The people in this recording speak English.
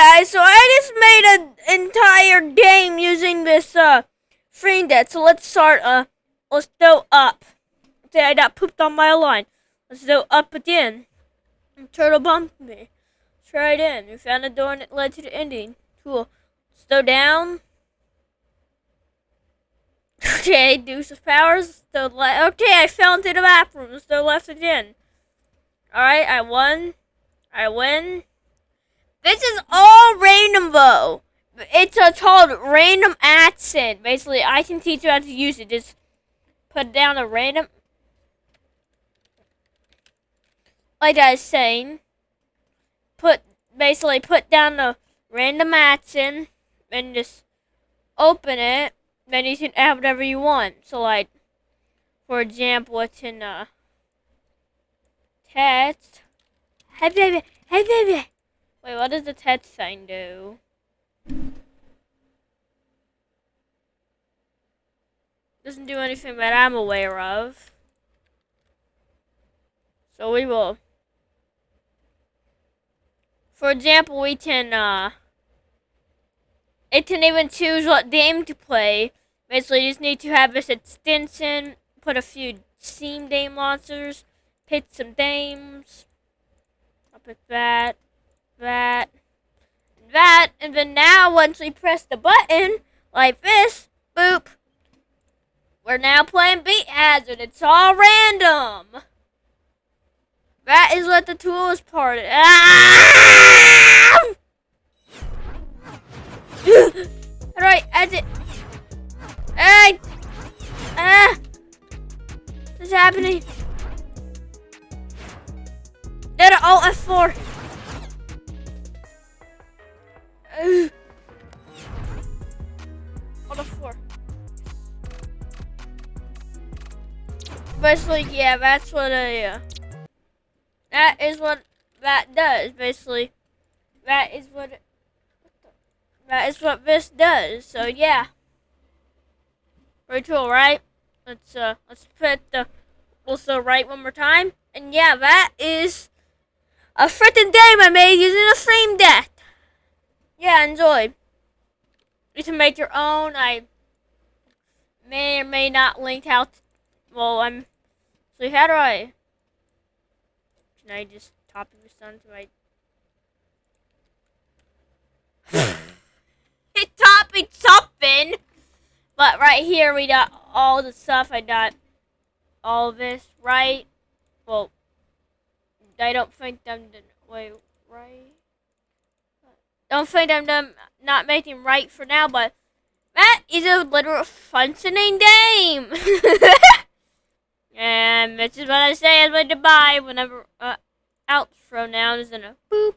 guys, so I just made an entire game using this frame deck. So let's start let's go up. Okay, I got pooped on my line. Let's go up again. And turtle bumped me. Try it in. We found a door and it led to the ending. Cool. Let's go down. Okay, deuce of powers. Okay, I fell into the bathroom. Let's go left again. Alright, I won. I win. This is all random though. It's called random accent. Basically, I can teach you how to use it. Just put down a random, like I was saying. Basically put down a random accent and just open it. Then you can add whatever you want. So like, for example, it's in text. Hey baby, hey baby. Wait, what does the text sign do? Doesn't do anything that I'm aware of. So we will. For example, we can, it can even choose what game to play. Basically, you just need to have this extension, put a few Steam game launchers, pick some games. I'll pick that, and then now once we press the button, like this, boop, we're now playing Beat Hazard. It's all random. That is what the tool is part of. Ah! Alright, exit. Hey! What's happening? Did it all F4. Alt F4. Basically, yeah, that's what that is what that does. Basically, that is what this does. So yeah, very cool, right? Let's put the also right one more time. And yeah, that is a frickin' game I made using a frame deck. Yeah, enjoy. You can make your own. I may or may not link out. Well, so how do I? Can I just copy this onto my? It copied something. But right here we got all the stuff. I got all of this right. Well, I don't think I'm done. Wait, right? Don't think I'm done. Not making right for now, but that is a literal functioning game. And this is what I say as my goodbye whenever outro now is in a boop.